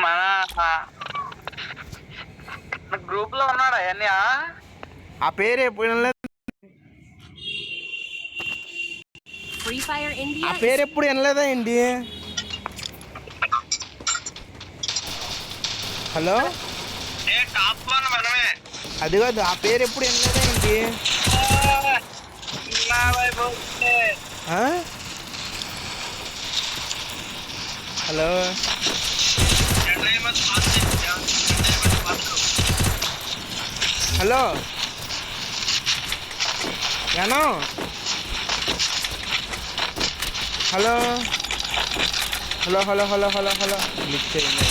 మన గ్రూప్ లో ఉన్నాడా అన్నీ? ఆ పేరు ఎప్పుడు ఆ పేరు ఎప్పుడు వినలేదా ఏంటి? హలో, అది కాదు, ఆ పేరు ఎప్పుడు వినలేదా ఏంటి? హలో, హలో యానో, hello hello hello hello hello hello lift చేయండి.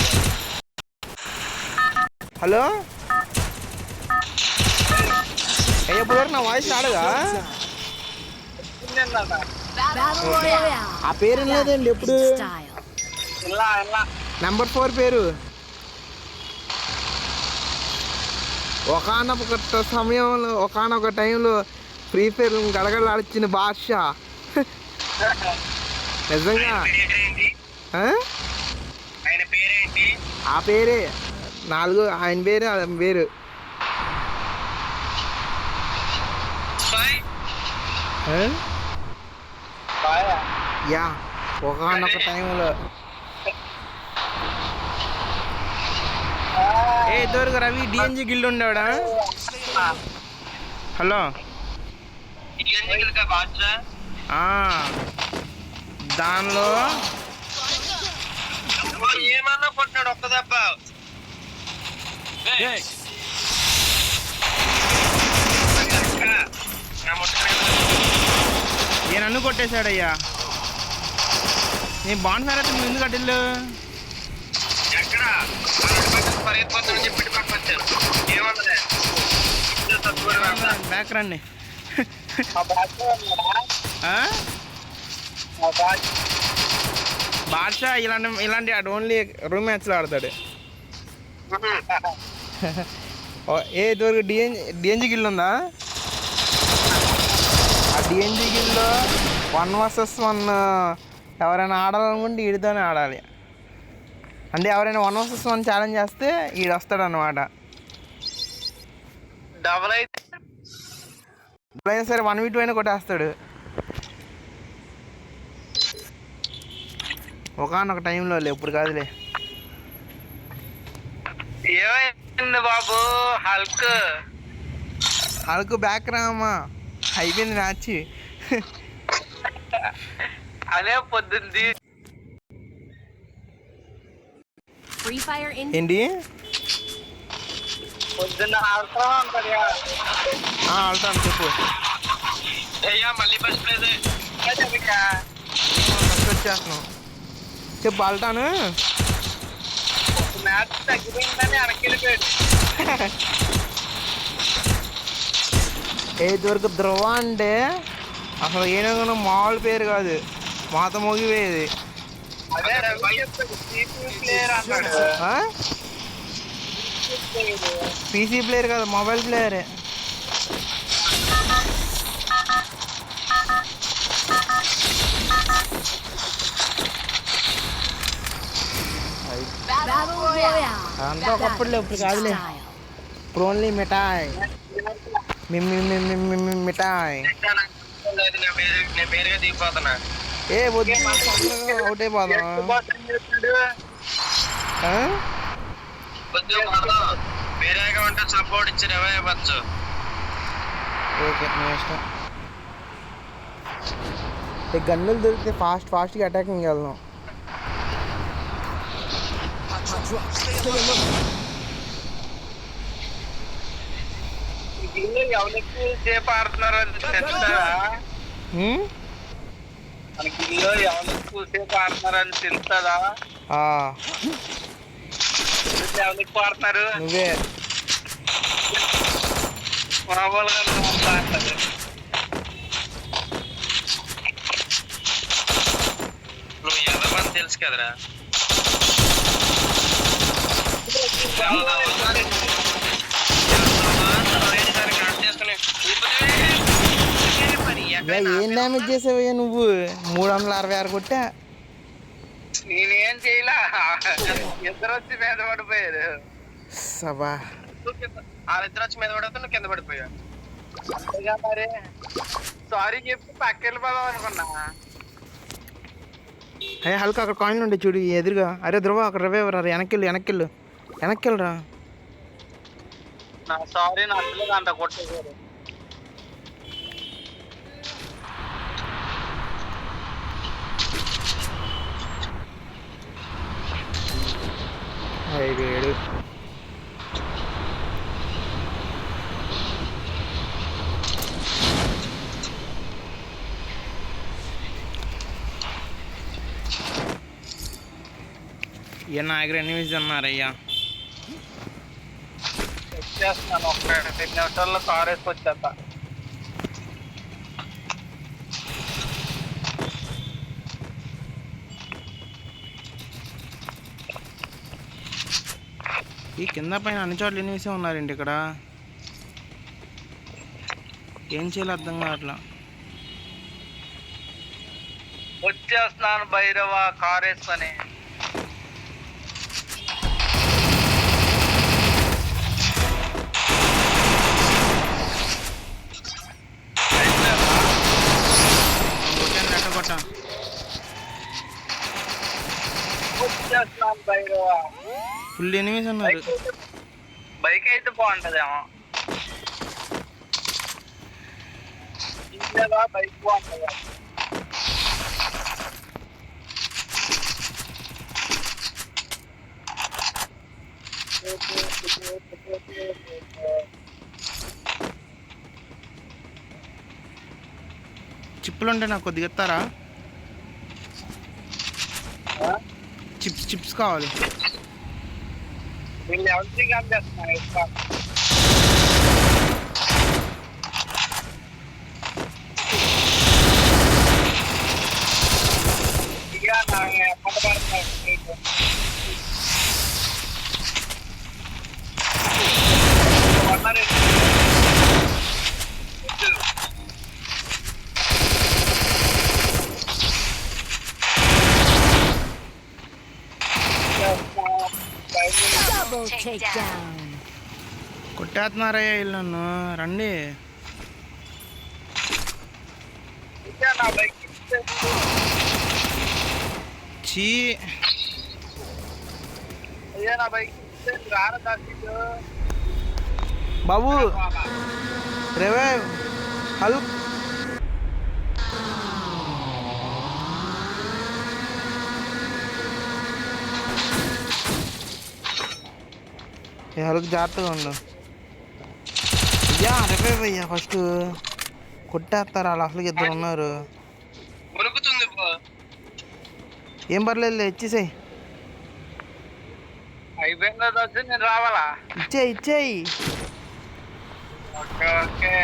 హలో, ఎప్పుడు వరకు నా వాయిస్ రాడుగా? ఆ పేరు లేదండి ఎప్పుడు. నెంబర్ 4 పేరు ఒకనొక సమయంలో ఒకనొక టైంలో ఫ్రీ ఫైర్ గడగడలాడిచ్చిన భాష నిజంగా. ఆ పేరే 4 ఆయన పేరు ఆయన పేరు. యా, ఒకనొక టైంలో ఇదివరకు రవి డిఎన్జి గిల్డ్ ఉండేవాడా? హలో, దానిలో ఏమన్నా కొట్టాడు ఒక్క దెబ్బ. నేను నన్ను కొట్టేశాడయ్యా. నేను బాండ్ సార్ అయితే నువ్వు ఎందుకు కట్టిల్లు? బ్యాక్ రండి. బాద్షా ఇలాంటి ఓన్లీ రూమ్ మ్యాచ్లో ఆడతాడు. ఇదివరకు డిఎన్జి గిల్ ఉందా? ఆ డిఎన్జి గిల్లో 1 vs 1 ఎవరైనా ఆడాలనుకుంటే వీడితోనే ఆడాలి. అంటే ఎవరైనా 1 vs 1 ఛాలెంజ్ చేస్తే వీడు వస్తాడు అన్నమాట. డబల్ అయితే సరే 1v2 అయినా కొట్టేస్తాడు. ఒకనొక టైంలో ఎప్పుడు కాదులే. ఏమైంది బాబు? హల్క్ బ్యాక్ రామా, అయిపోయింది మ్యాచ్. అదే పొద్దుంది ఏంటి పొద్దున్న వెళ్తాను చెప్పు. మళ్ళీ బస్ వచ్చేస్తున్నావు చెప్పు. వెళ్తాను. మ్యాచ్ తగ్గిపోయిందని అరకెళ్ళిపోయాడు. ఇదివరకు ధ్రువ అంటే అసలు ఏనుగున మామూలు పేరు కాదు, మాత మోగిపోయేది. పీసీ ప్లేయర్ కాదు, మొబైల్ ప్లేయరే. అంతా ఒకప్పుడు ఇప్పుడు కాదులే. ఇప్పుడు ఓన్లీ మిఠాయి మిఠాయి. వద్దు, అవుట్ అయిపోదాం. వేరేగా ఉంటే సపోర్ట్ ఇచ్చి రివైవ్ అవ్వచ్చు. ఓకే, మీ ఇష్టం. గన్నులు దొరికితే ఫాస్ట్గా అటాకింగ్ వెళ్దాం. ఎవరు ఎక్కువ సేపు ఆడుతున్నారు మనకి ఎవరు ఎక్కువ సేపు ఆడుతున్నారని తెలుస్తుందా? ఎవరు ఎక్కువ ఆడుతున్నారు? నువ్వే. మామూలుగా నువ్వు ఎవరని తెలుసు కదరా. ఏం డ్యామేజ్ చేసావయ్యా నువ్వు? 366 కొట్టా. నేనేం చేయలా, ఇద్దరు వచ్చి మీద పడిపోయారు. సబా వాళ్ళిద్దరు వచ్చి మీద పడితే నువ్వు కింద పడిపోయావు. అంతేగా మరి. సారీ చెప్పి పక్క వెళ్ళిపోదాం అనుకున్నా. అయ్యా హల్క అక్కడ కాయిన్లు ఉండే చూడు ఎదురుగా. అరే ధ్రువ అక్కడ రవే రా, వెనక్కెళ్ళరా. సారీ నా పిల్లలు అంత కొట్టేసారు. వేడు ఇక నా దగ్గర ఎనిమిది అన్నారయ్యా. వచ్చేస్తున్నాను, ఒక 10 నిమిషాల్లో కార్ వేసుకొచ్చేస్తా. ఈ కింద పైన అన్ని చోట్ల ఎనిమిసే ఉన్నారండి ఇక్కడ. ఏం చేయాలి అర్థం కావట్లా. వచ్చేస్తున్నాను భైరవ, కార్ వేసుకొని. వచ్చేస్తున్నాను భైరవ. ఫుల్ ఎనిమిస్ ఉన్నారు. బైక్ అయితే బాగుంటదేమో, బైక్ బాగుంటదా? చిప్పులు ఉంటే నాకు కొద్దిగా ఇస్తారా? చిప్స్ కావాలి. వీళ్ళు ఎవరికి చేస్తున్నారు ఇక కొట్టేస్తున్నారయ్యా వీళ్ళు నన్ను. రండి. చీ బాబు రేవే హలో. హల్క్ జాగ్రత్తగా ఉండు. అయ్యా రేవే అయ్యా ఫస్ట్ కొట్టేస్తారు వాళ్ళు. అసలు ఇద్దరు ఉన్నారు. ఏం పర్లేదు ఇచ్చేసాయి. అయిపోయిందా వచ్చి నేను రావాలా? ఇచ్చేయి. Okay okay.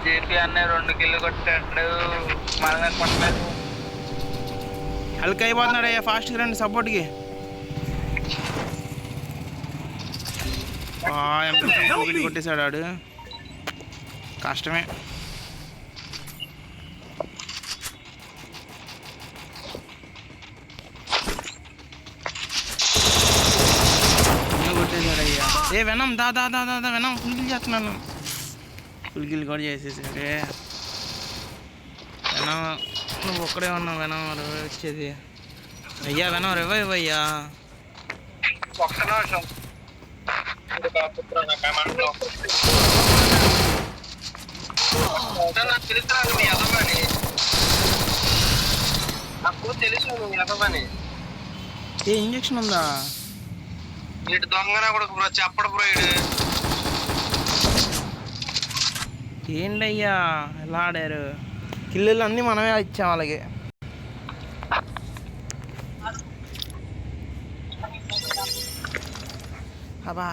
జేపీ అన్న 2 కిల్లు కొట్టాడు, మన కొట్టలేదు. హల్క్ అయిపోతున్నాడు అయ్యా. ఫాస్ట్గా రండి సపోర్ట్కి. ఒకటి కొట్టేశాడు ఆడు. కష్టమే. కొట్టేశాడు అయ్యా. ఏ వెనం దా వెనం ఫుల్ గిల్ చేస్తున్నాను. ఫుల్ గిల్ కూడా చేసేసాడే. వెనం నువ్వు ఒక్కడే ఉన్నావు. వెనం వచ్చేది అయ్యా. వెనం రివైవ్ అయ్యా. ఒక్క నిమిషం. నాకు తెలుసు మీ ఎదవని, నాకు తెలుసు మీ ఎదవని. ఏ ఇంజక్షన్ ఉందా? ఇటు దొంగన కూడా బ్రో, చెప్పడు బ్రో. ఇడు ఏంటయ్యా ఎలా ఆడారు? కిల్లులు అన్నీ మనమే ఇచ్చాం వాళ్ళకి. అబ్బా